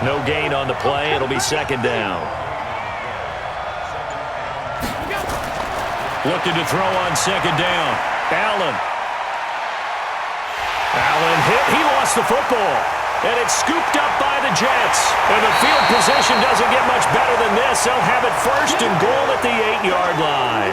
No gain on the play. It'll be 2nd down. Looking to throw on 2nd down. Allen hit. He lost the football. And it's scooped up by the Jets. And the field position doesn't get much better than this. They'll have it 1st and goal at the 8-yard line.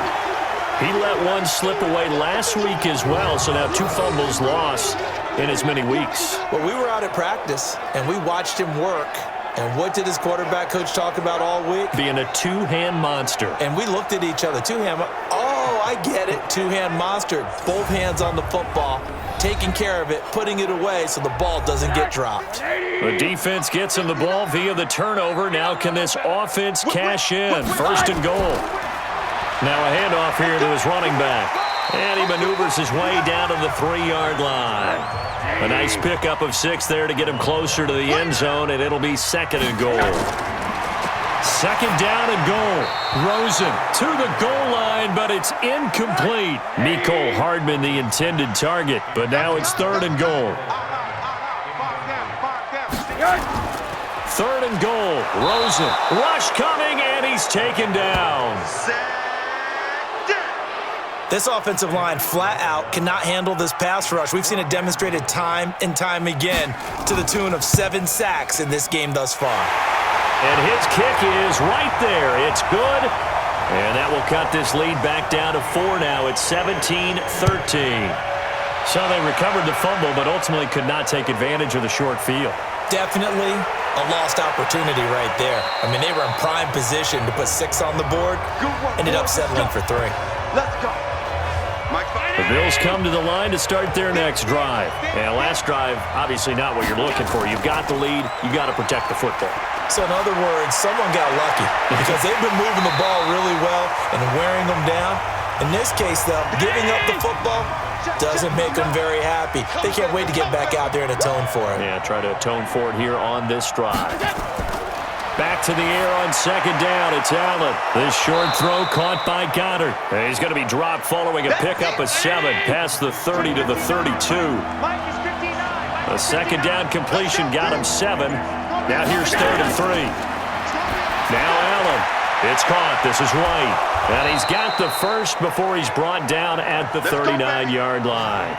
He let one slip away last week as well, so now 2 fumbles lost in as many weeks. Well, we were out at practice, and we watched him work. And what did his quarterback coach talk about all week? Being a 2-hand monster. And we looked at each other. 2-hand. Oh, I get it. 2-hand monster. Both hands on the football. Taking care of it, putting it away so the ball doesn't get dropped. The defense gets him the ball via the turnover. Now can this offense cash in? 1st and goal. Now a handoff here to his running back. And he maneuvers his way down to the 3-yard line. A nice pickup of 6 there to get him closer to the end zone, and it'll be 2nd and goal. 2nd down and goal. Rosen to the goal line, but it's incomplete. Mecole Hardman the intended target, but now it's 3rd and goal. 3rd and goal. Rosen. Rush coming, and he's taken down. This offensive line flat out cannot handle this pass rush. We've seen it demonstrated time and time again to the tune of 7 sacks in this game thus far. And his kick is right there. It's good. And that will cut this lead back down to 4 now. It's 17-13. So they recovered the fumble, but ultimately could not take advantage of the short field. Definitely a lost opportunity right there. I mean, they were in prime position to put 6 on the board. Ended up settling for 3. Let's go. The Bills come to the line to start their next drive. And last drive, obviously not what you're looking for. You've got the lead. You've got to protect the football. So in other words, someone got lucky because they've been moving the ball really well and wearing them down. In this case, though, giving up the football doesn't make them very happy. They can't wait to get back out there and atone for it. Yeah, try to atone for it here on this drive. Back to the air on second down. It's Allen. This short throw caught by Goddard. And he's going to be dropped following a pickup of 7 past the 30 to the 32. The second down completion got him 7. Now here's 3rd and 3. Now Allen. It's caught. This is White. And he's got the first before he's brought down at the 39-yard line.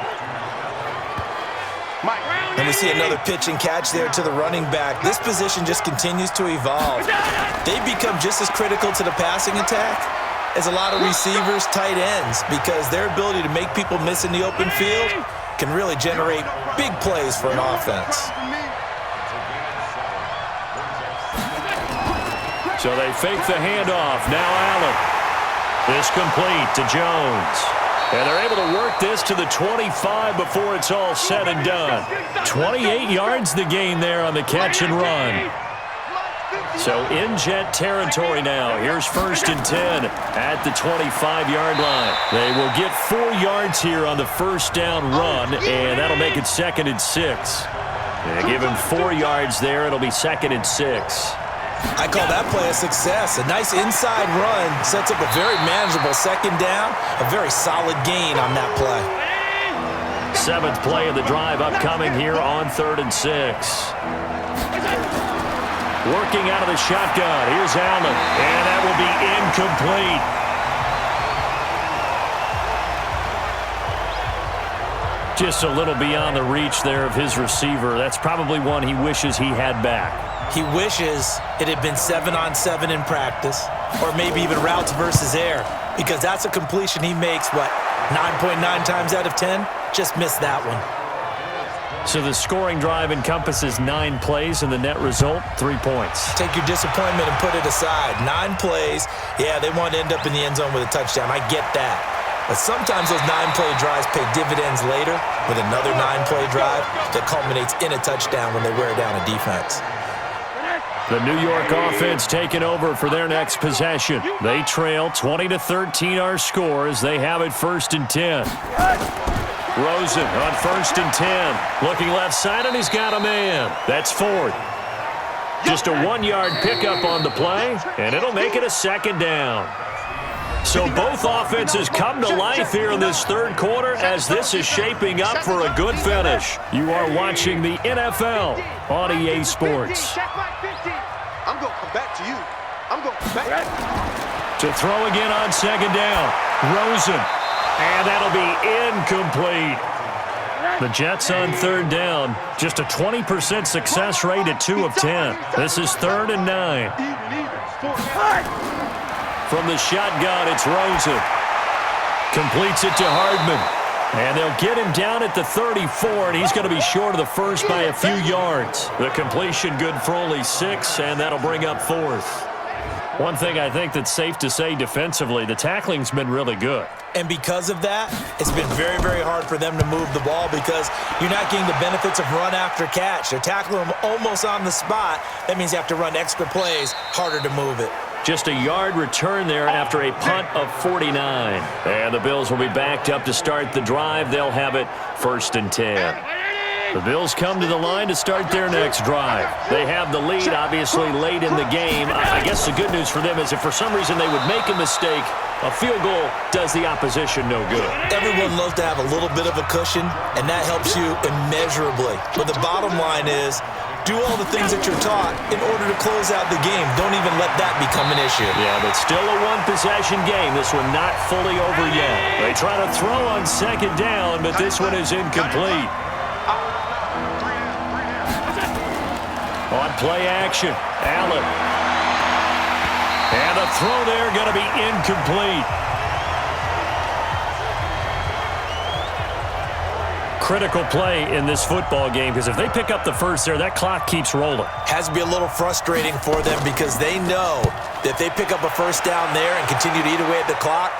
And we see another pitch and catch there to the running back. This position just continues to evolve. They become just as critical to the passing attack as a lot of receivers, tight ends, because their ability to make people miss in the open field can really generate big plays for an offense. So they fake the handoff. Now Allen. This complete to Jones. And they're able to work this to the 25 before it's all said and done. 28 yards the gain there on the catch and run. So in Jet territory now. Here's 1st and 10 at the 25-yard line. They will get 4 yards here on the first down run, and that'll make it 2nd and 6. They give him 4 yards there. It'll be 2nd and 6. I call that play a success. A nice inside run sets up a very manageable second down, a very solid gain on that play. 7th play of the drive upcoming here on 3rd and 6. Working out of the shotgun. Here's Allen, and that will be incomplete. Just a little beyond the reach there of his receiver. That's probably one he wishes he had back. He wishes it had been 7-on-7 in practice, or maybe even routes versus air, because that's a completion he makes, 9.9 times out of 10? Just missed that one. So the scoring drive encompasses 9 plays, and the net result, 3 points. Take your disappointment and put it aside. 9 plays, yeah, they want to end up in the end zone with a touchdown. I get that. But sometimes those 9-play drives pay dividends later with another 9-play drive that culminates in a touchdown when they wear down a defense. The New York offense taking over for their next possession. They trail 20-13 our score as they have it 1st and 10. Rosen on 1st and 10. Looking left side, and he's got a man. That's Ford. Just a 1-yard pickup on the play, and it'll make it a 2nd down. So both offenses come to life here in this 3rd quarter as this is shaping up for a good finish. You are watching the NFL on EA Sports. I'm going to come back to you. I'm going to come back. To throw again on 2nd down. Rosen. And that'll be incomplete. The Jets on 3rd down. Just a 20% success rate at 2 of 10. This is 3rd and 9. From the shotgun, it's Rosen. Completes it to Hardman. And they'll get him down at the 34, and he's going to be short of the first by a few yards. The completion good for only 6, and that'll bring up 4th. One thing I think that's safe to say defensively, the tackling's been really good. And because of that, it's been very, very hard for them to move the ball because you're not getting the benefits of run after catch. They're tackling them almost on the spot. That means you have to run extra plays, harder to move it. Just a yard return there after a punt of 49. And the Bills will be backed up to start the drive. They'll have it 1st and 10. The Bills come to the line to start their next drive. They have the lead, obviously, late in the game. I guess the good news for them is if for some reason they would make a mistake, a field goal does the opposition no good. Everyone loves to have a little bit of a cushion, and that helps you immeasurably. But the bottom line is, do all the things that you're taught in order to close out the game. Don't even let that become an issue. Yeah, but still a one-possession game. This one not fully over yet. They try to throw on 2nd down, but this one is incomplete. On play action, Allen. And a throw there going to be incomplete. Critical play in this football game because if they pick up the first there, that clock keeps rolling. Has to be a little frustrating for them because they know that if they pick up a first down there and continue to eat away at the clock,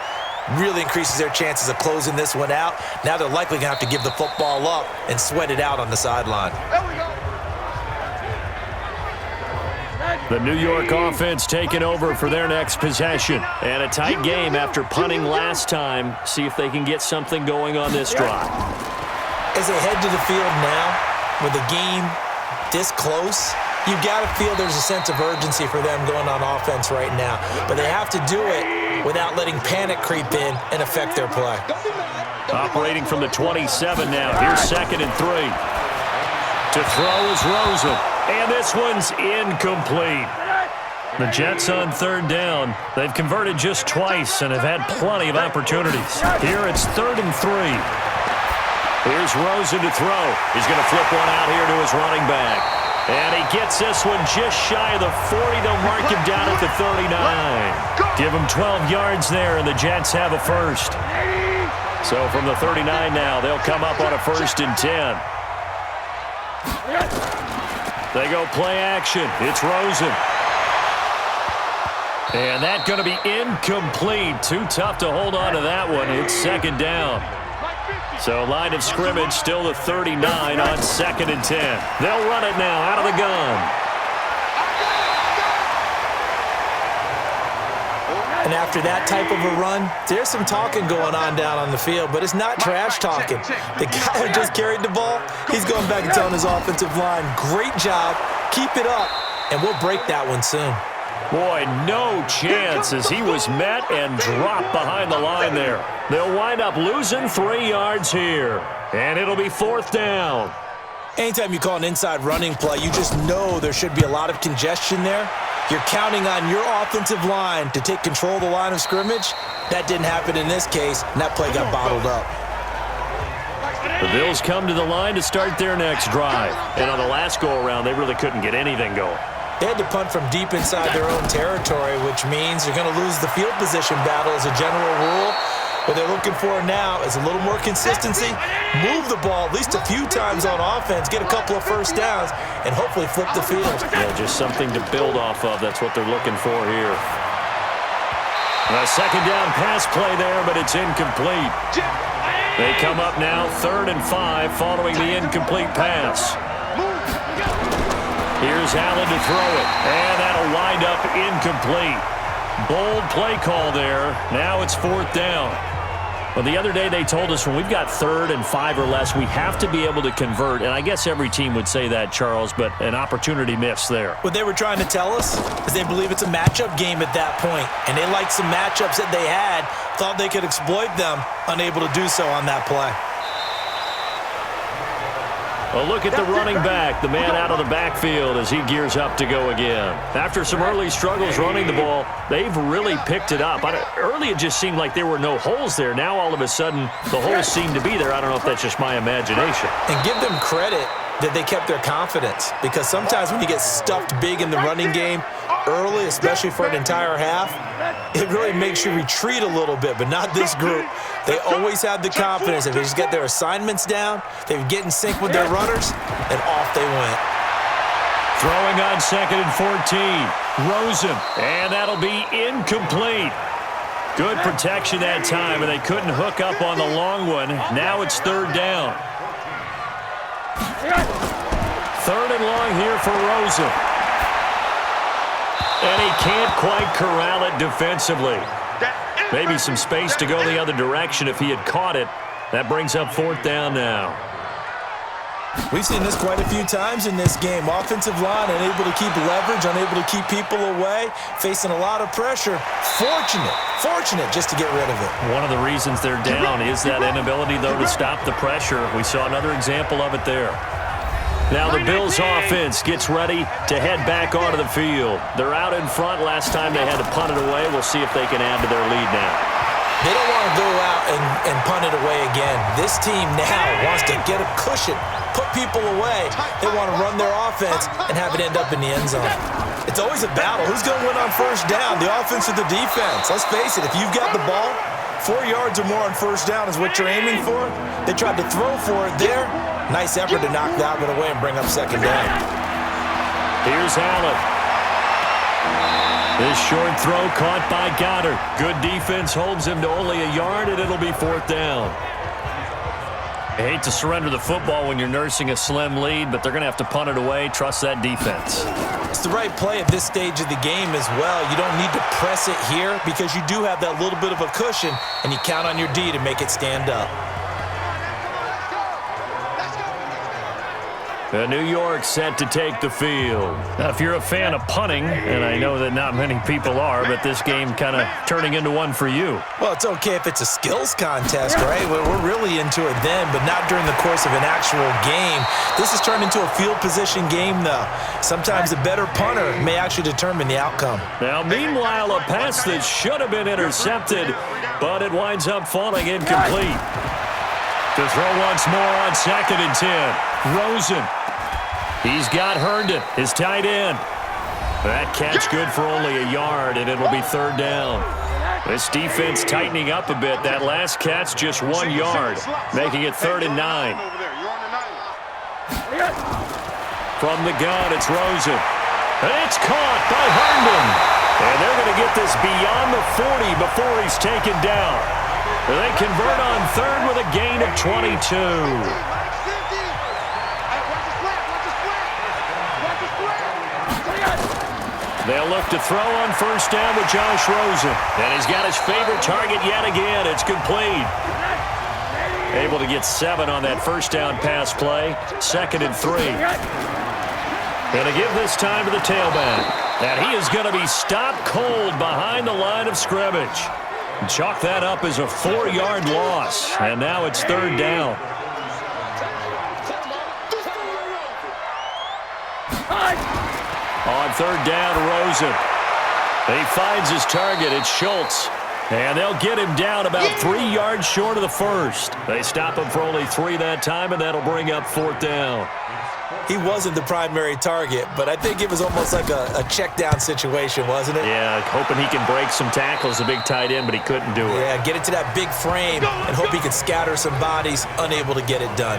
really increases their chances of closing this one out. Now they're likely going to have to give the football up and sweat it out on the sideline. There we go. The New York offense taking over for their next possession. And a tight game after punting last time. See if they can get something going on this drive. As they head to the field now, with the game this close, you've got to feel there's a sense of urgency for them going on offense right now. But they have to do it without letting panic creep in and affect their play. Operating from the 27 now. Here's 2nd and 3. To throw is Rosen. And this one's incomplete. The Jets on 3rd down. They've converted just twice and have had plenty of opportunities. Here it's 3rd and 3. Here's Rosen to throw. He's going to flip one out here to his running back. And he gets this one just shy of the 40. They'll mark him down at the 39. Give him 12 yards there, and the Jets have a first. So from the 39 now, they'll come up on a 1st and 10. They go play action. It's Rosen. And that's going to be incomplete. Too tough to hold on to that one. It's 2nd down. So line of scrimmage still the 39 on 2nd and 10. They'll run it now out of the gun. And after that type of a run, there's some talking going on down on the field, but it's not trash talking. The guy who just carried the ball, he's going back and telling his offensive line, great job, keep it up, and we'll break that one soon. Boy, no chance as he was met and dropped behind the line there. They'll wind up losing 3 yards here, and it'll be 4th down. Anytime you call an inside running play, you just know there should be a lot of congestion there. You're counting on your offensive line to take control of the line of scrimmage. That didn't happen in this case, and that play got bottled up. The Bills come to the line to start their next drive. And on the last go-around, they really couldn't get anything going. They had to punt from deep inside their own territory, which means you're going to lose the field position battle as a general rule. What they're looking for now is a little more consistency, move the ball at least a few times on offense, get a couple of first downs, and hopefully flip the field. Yeah, just something to build off of. That's what they're looking for here. A 2nd down pass play there, but it's incomplete. They come up now 3rd and 5 following the incomplete pass. Here's Allen to throw it, and that'll wind up incomplete. Bold play call there. Now it's 4th down. Well, the other day they told us when we've got 3rd and 5 or less, we have to be able to convert. And I guess every team would say that, Charles, but an opportunity missed there. What they were trying to tell us is they believe it's a matchup game at that point. And they liked some matchups that they had, thought they could exploit them, unable to do so on that play. A look at the running back, the man out of the backfield as he gears up to go again. After some early struggles running the ball, they've really picked it up. Early it just seemed like there were no holes there. Now all of a sudden the holes seem to be there. I don't know if that's just my imagination. And give them credit that they kept their confidence, because sometimes when you get stuffed big in the running game early, especially for an entire half, it really makes you retreat a little bit, but not this group. They always have the confidence. If they just get their assignments down, they get in sync with their runners, and off they went. Throwing on 2nd and 14. Rosen, and that'll be incomplete. Good protection that time, and they couldn't hook up on the long one. Now it's 3rd down. 3rd and long here for Rosen. And he can't quite corral it defensively. Maybe some space to go the other direction if he had caught it. That brings up 4th down now. We've seen this quite a few times in this game. Offensive line unable to keep leverage, unable to keep people away, facing a lot of pressure. Fortunate just to get rid of it. One of the reasons they're down is that inability, though, to stop the pressure. We saw another example of it there. Now the Bills offense gets ready to head back onto the field. They're out in front. Last time they had to punt it away. We'll see if they can add to their lead now. They don't want to go out and punt it away again. This team now wants to get a cushion, put people away. They want to run their offense and have it end up in the end zone. It's always a battle. Who's going to win on 1st down, the offense or the defense? Let's face it, if you've got the ball, 4 yards or more on 1st down is what you're aiming for. They tried to throw for it there. Nice effort to knock that one away and bring up 2nd down. Here's Allen. This short throw caught by Goddard. Good defense holds him to only a yard, and it'll be 4th down. I hate to surrender the football when you're nursing a slim lead, but they're going to have to punt it away. Trust that defense. It's the right play at this stage of the game as well. You don't need to press it here because you do have that little bit of a cushion, and you count on your D to make it stand up. New York set to take the field. Now, if you're a fan of punting, and I know that not many people are, but this game kind of turning into one for you. Well, it's okay if it's a skills contest, right? We're really into it then, but not during the course of an actual game. This has turned into a field position game, though. Sometimes the better punter may actually determine the outcome. Now, meanwhile, a pass that should have been intercepted, but it winds up falling incomplete. To throw once more on 2nd and 10. Rosen. He's got Herndon, his tight end. That catch good for only a yard, and it'll be 3rd down. This defense tightening up a bit. That last catch just 1 yard, making it 3rd and 9. From the gun, it's Rosen. And it's caught by Herndon. And they're going to get this beyond the 40 before he's taken down. They convert on 3rd with a gain of 22. They'll look to throw on 1st down with Josh Rosen. And he's got his favorite target yet again. It's complete. Able to get 7 on that 1st down pass play. 2nd and 3. Going to give this time to the tailback. And he is going to be stopped cold behind the line of scrimmage. Chalk that up as a 4-yard loss. And now it's 3rd down. On 3rd down, Rosen. He finds his target. It's Schultz. And they'll get him down about 3 yards short of the 1st. They stop him for only 3 that time, and that'll bring up 4th down. He wasn't the primary target, but I think it was almost like a check down situation, wasn't it? Yeah, hoping he can break some tackles, a big tight end, but he couldn't do it. Yeah, get it to that big frame and hope he could scatter some bodies, unable to get it done.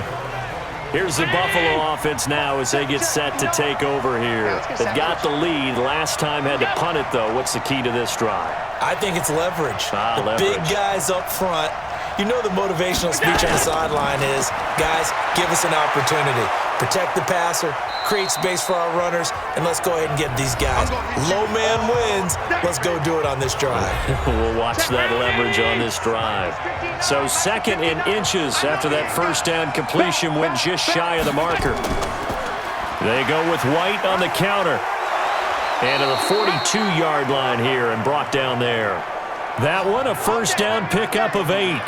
Here's the Buffalo offense now as they get set to take over here. They've got the lead. Last time had to punt it, though. What's the key to this drive? I think it's leverage. Leverage. Big guys up front. You know the motivational speech on the sideline is, guys, give us an opportunity. Protect the passer, create space for our runners, and let's go ahead and get these guys. Low man wins. Let's go do it on this drive. We'll watch that leverage on this drive. So 2nd in inches after that 1st down completion went just shy of the marker. They go with White on the counter. And to the 42-yard line here and brought down there. That one a 1st down pickup of 8.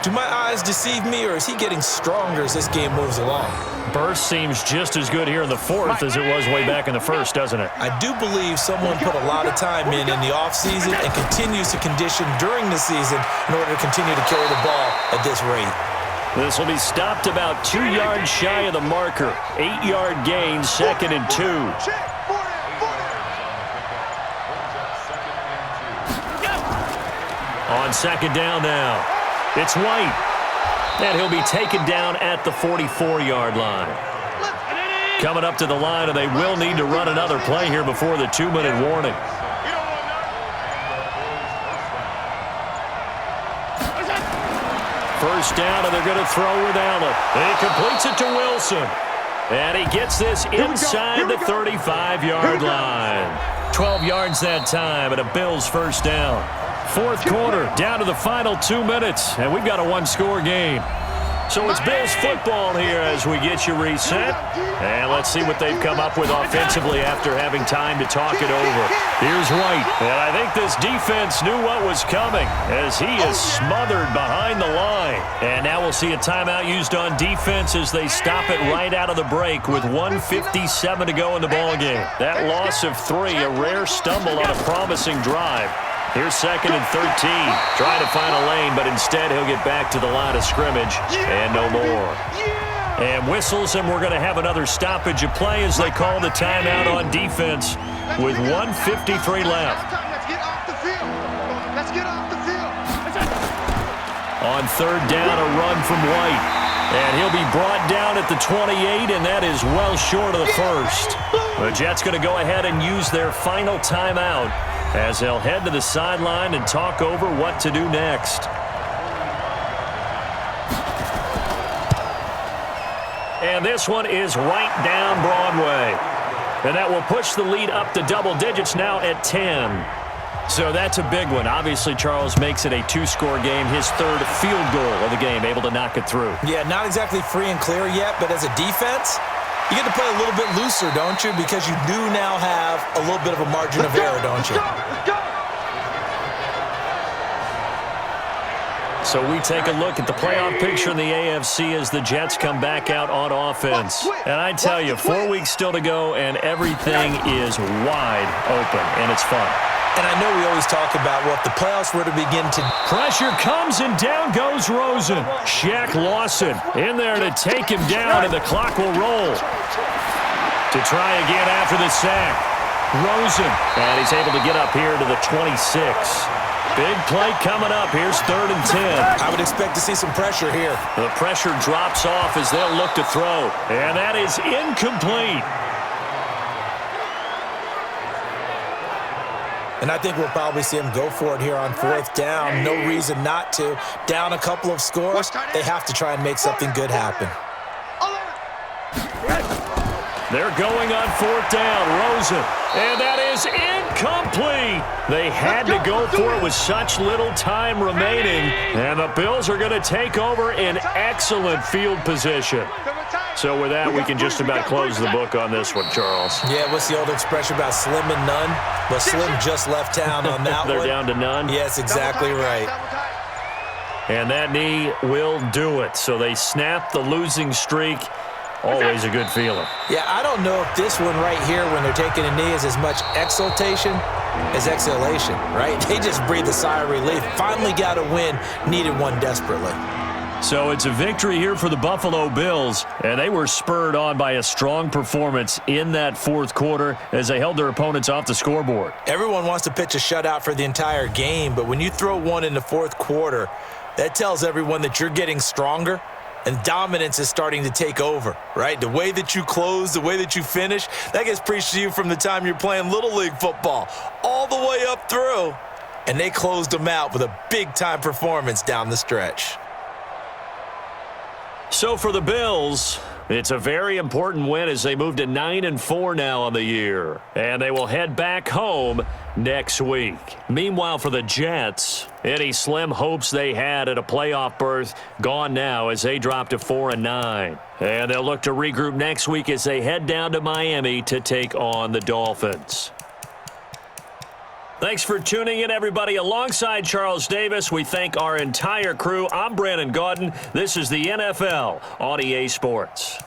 Do my eyes deceive me, or is he getting stronger as this game moves along? Burst seems just as good here in the 4th as it was way back in the 1st, doesn't it? I do believe someone put a lot of time in the offseason and continues to condition during the season in order to continue to carry the ball at this rate. This will be stopped about 2 yards shy of the marker. 8-yard gain, 2nd and 2. On 2nd down now. It's White. And he'll be taken down at the 44-yard line. Coming up to the line, and they will need to run another play here before the 2-minute warning. First down, and they're going to throw with Allen. He completes it to Wilson. And he gets this inside the 35-yard line. 12 yards that time, and a Bills 1st down. 4th quarter, down to the final 2 minutes, and we've got a 1-score game. So it's Bills football here as we get you reset. And let's see what they've come up with offensively after having time to talk it over. Here's White. And I think this defense knew what was coming as he is smothered behind the line. And now we'll see a timeout used on defense as they stop it right out of the break with 1:57 to go in the ballgame. That loss of 3, a rare stumble on a promising drive. Here's 2nd and 13. Trying to find a lane, but instead he'll get back to the line of scrimmage and no more. And whistles, and we're going to have another stoppage of play as they call the timeout on defense with 1:53 left. Let's get off the field. Let's get off the field. On 3rd down, a run from White. And he'll be brought down at the 28, and that is well short of the 1st. The Jets going to go ahead and use their final timeout as they'll head to the sideline and talk over what to do next. And this one is right down Broadway. And that will push the lead up to double digits now at 10. So that's a big one. Obviously, Charles makes it a two-score game. His third field goal of the game, able to knock it through. Yeah, not exactly free and clear yet, but as a defense, you get to play a little bit looser, don't you? Because you do now have a little bit of a margin of error, don't you? So we take a look at the playoff picture in the AFC as the Jets come back out on offense. And I tell you, 4 weeks still to go, and everything is wide open, and it's fun. And I know we always talk about, well, if the playoffs were to begin to... Pressure comes, and down goes Rosen. Shaq Lawson in there to take him down, and the clock will roll. To try again after the sack. Rosen, and he's able to get up here to the 26. Big play coming up. Here's 3rd and 10. I would expect to see some pressure here. The pressure drops off as they'll look to throw, and that is incomplete. And I think we'll probably see them go for it here on 4th down. No reason not to. Down a couple of scores, they have to try and make something good happen. They're going on 4th down. Rosen, and that is incomplete. They had to go for it with such little time remaining, and the Bills are going to take over in excellent field position. So with that, we can just about close the book on this one, Charles. Yeah, what's the old expression about slim and none? Well, Slim just left town on that They're one. down to none? Yes, exactly right. And that knee will do it. So they snap the losing streak. Always a good feeling. Yeah, I don't know if this one right here, when they're taking a knee, is as much exultation as exhalation, right? They just breathe a sigh of relief. Finally got a win, needed one desperately. So it's a victory here for the Buffalo Bills, and they were spurred on by a strong performance in that 4th quarter as they held their opponents off the scoreboard. Everyone wants to pitch a shutout for the entire game, but when you throw one in the 4th quarter, that tells everyone that you're getting stronger and dominance is starting to take over, right? The way that you close, the way that you finish, that gets preached to you from the time you're playing Little League football all the way up through, and they closed them out with a big-time performance down the stretch. So for the Bills, it's a very important win as they move to 9-4 now on the year. And they will head back home next week. Meanwhile, for the Jets, any slim hopes they had at a playoff berth gone now as they drop to 4-9. And they'll look to regroup next week as they head down to Miami to take on the Dolphins. Thanks for tuning in, everybody. Alongside Charles Davis, we thank our entire crew. I'm Brandon Gaudin. This is the NFL on EA Sports.